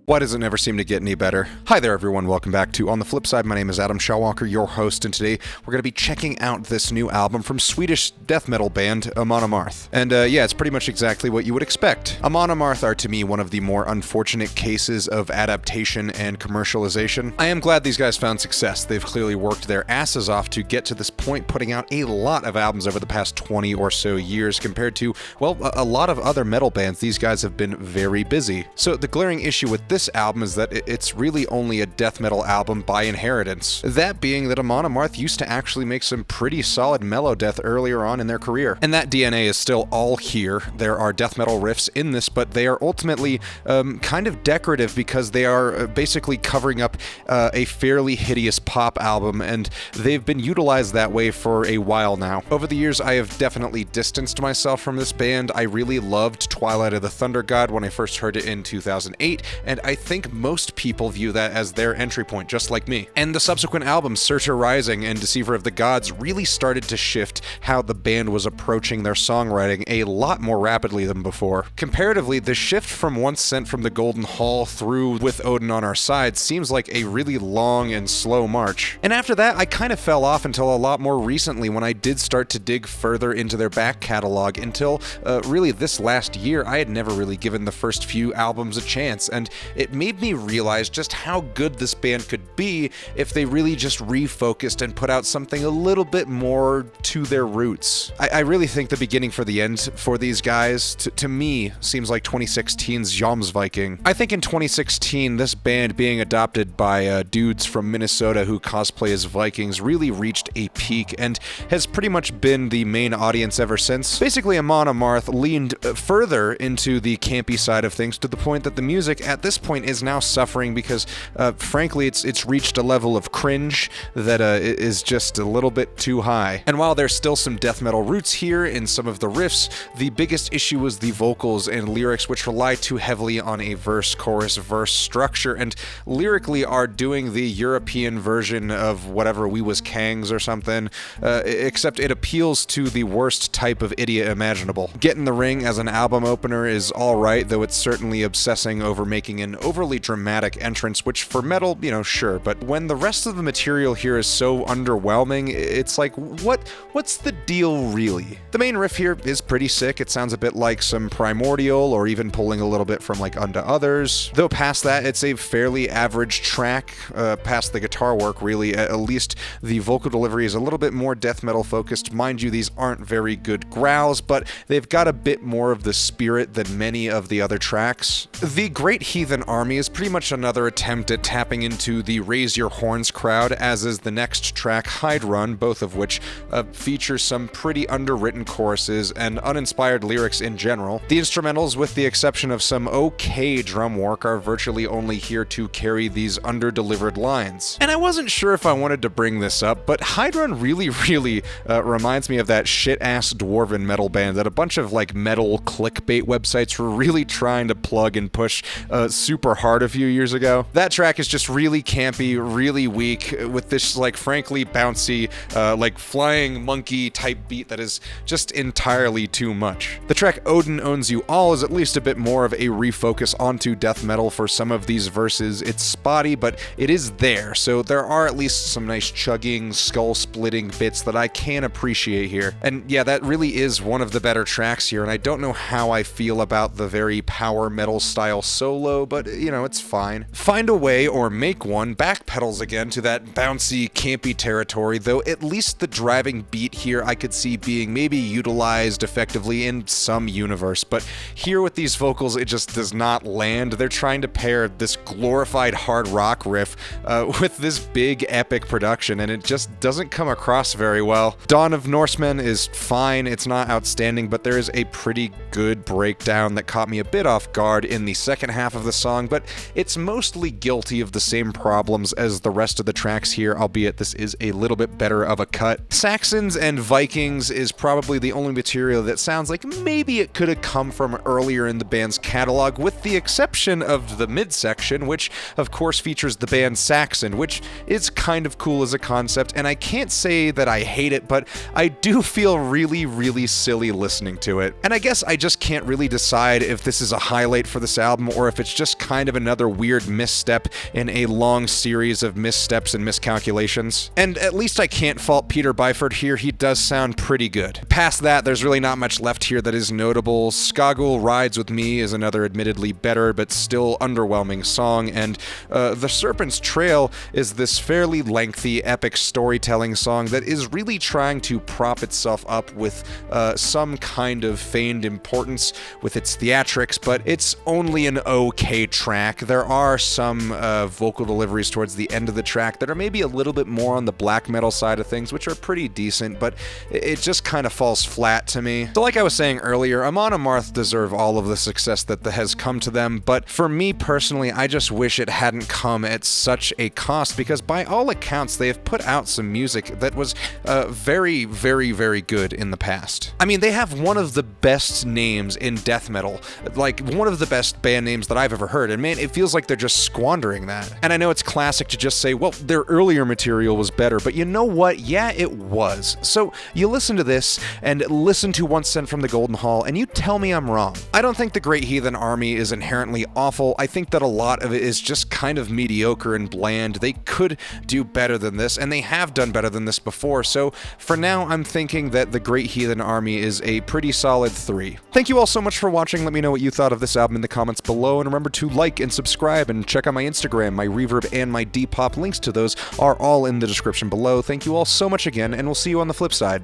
Why does it never seem to get any better? Hi there everyone, welcome back to On the Flip Side. My name is Adam Shawwalker, your host, and today we're going to be checking out this new album from Swedish death metal band Amon Amarth. And yeah, it's pretty much exactly what you would expect. Amon Amarth are to me one of the more unfortunate cases of adaptation and commercialization. I am glad these guys found success. They've clearly worked their asses off to get to this point, putting out a lot of albums over the past 20 or so years compared to, well, a lot of other metal bands. These guys have been very busy. So the glaring issue with this album is that it's really only a death metal album by inheritance. That being that Amon Amarth used to actually make some pretty solid mellow death earlier on in their career. And that DNA is still all here. There are death metal riffs in this, but they are ultimately kind of decorative because they are basically covering up a fairly hideous pop album, and they've been utilized that way for a while now. Over the years, I have definitely distanced myself from this band. I really loved Twilight of the Thunder God when I first heard it in 2008, and I think most people view that as their entry point, just like me. And the subsequent albums, Searcher Rising and Deceiver of the Gods, really started to shift how the band was approaching their songwriting a lot more rapidly than before. Comparatively, the shift from Once Sent from the Golden Hall through With Odin on Our Side seems like a really long and slow march. And after that, I kind of fell off until a lot more recently when I did start to dig further into their back catalog until really this last year. I had never really given the first few albums a chance, and it made me realize just how good this band could be if they really just refocused and put out something a little bit more to their roots. I really think the beginning for the end for these guys, to me, seems like 2016's Jomsviking. I think in 2016, this band being adopted by dudes from Minnesota who cosplay as Vikings really reached a peak and has pretty much been the main audience ever since. Basically, Amon Amarth leaned further into the campy side of things to the point that the music at this point is now suffering because, frankly, it's reached a level of cringe that is just a little bit too high. And while there's still some death metal roots here in some of the riffs, the biggest issue was the vocals and lyrics, which rely too heavily on a verse-chorus-verse structure, and lyrically are doing the European version of whatever We Was Kangs or something, except it appeals to the worst type of idiot imaginable. Get in the Ring as an album opener is alright, though it's certainly obsessing over making an overly dramatic entrance, which for metal, sure, but when the rest of the material here is so underwhelming, it's like, what's the deal really? The main riff here is pretty sick. It sounds a bit like some Primordial, or even pulling a little bit from like Unto Others. Though past that, it's a fairly average track. Past the guitar work, really, at least the vocal delivery is a little bit more death metal focused. Mind you, these aren't very good growls, but they've got a bit more of the spirit than many of the other tracks. The Great Heathen Army is pretty much another attempt at tapping into the Raise Your Horns crowd, as is the next track, Hide Run, both of which feature some pretty underwritten choruses and uninspired lyrics in general. The instrumentals, with the exception of some okay drum work, are virtually only here to carry these under-delivered lines. And I wasn't sure if I wanted to bring this up, but Hide Run really reminds me of that shit-ass dwarven metal band that a bunch of like metal clickbait websites were really trying to plug and push super hard a few years ago. That track is just really campy, really weak, with this like frankly bouncy, like flying monkey type beat that is just entirely too much. The track Odin Owns You All is at least a bit more of a refocus onto death metal for some of these verses. It's spotty, but it is there, so there are at least some nice chugging, skull-splitting bits that I can appreciate here. And yeah, that really is one of the better tracks here, and I don't know how I feel about the very power metal style solo, but it's fine. Find a Way, or Make One, backpedals again to that bouncy, campy territory, though at least the driving beat here I could see being maybe utilized effectively in some universe, but here with these vocals it just does not land. They're trying to pair this glorified hard rock riff with this big epic production, and it just doesn't come across very well. Dawn of Norsemen is fine, it's not outstanding, but there is a pretty good breakdown that caught me a bit off guard in the second half of the song, but it's mostly guilty of the same problems as the rest of the tracks here, albeit this is a little bit better of a cut. Saxons and Vikings is probably the only material that sounds like maybe it could have come from earlier in the band's catalog, with the exception of the midsection, which of course features the band Saxon, which is kind of cool as a concept, and I can't say that I hate it, but I do feel really silly listening to it. And I guess I just can't really decide if this is a highlight for this album or if it's just kind of another weird misstep in a long series of missteps and miscalculations. And at least I can't fault Peter Byford here, he does sound pretty good. Past that, there's really not much left here that is notable. Skagul Rides With Me is another admittedly better but still underwhelming song, and The Serpent's Trail is this fairly lengthy, epic storytelling song that is really trying to prop itself up with some kind of feigned importance with its theatrics, but it's only an okay track. There are some vocal deliveries towards the end of the track that are maybe a little bit more on the black metal side of things, which are pretty decent, but it just kind of falls flat to me. So like I was saying earlier, Amon Amarth deserve all of the success that has come to them, but for me personally, I just wish it hadn't come at such a cost, because by all accounts, they have put out some music that was very, very, very good in the past. I mean, they have one of the best names in death metal, like one of the best band names that I've ever heard, and man, it feels like they're just squandering that. And I know it's classic to just say, well, their earlier material was better, but you know what? Yeah, it was. So you listen to this, and listen to Once Sent from the Golden Hall, and you tell me I'm wrong. I don't think the Great Heathen Army is inherently awful. I think that a lot of it is just kind of mediocre and bland. They could do better than this, and they have done better than this before, so for now, I'm thinking that the Great Heathen Army is a pretty solid 3. Thank you all so much for watching. Let me know what you thought of this album in the comments below, and remember to like and subscribe, and check out my Instagram, my Reverb, and my Depop. Links to those are all in the description below. Thank you all so much again, and we'll see you on the flip side.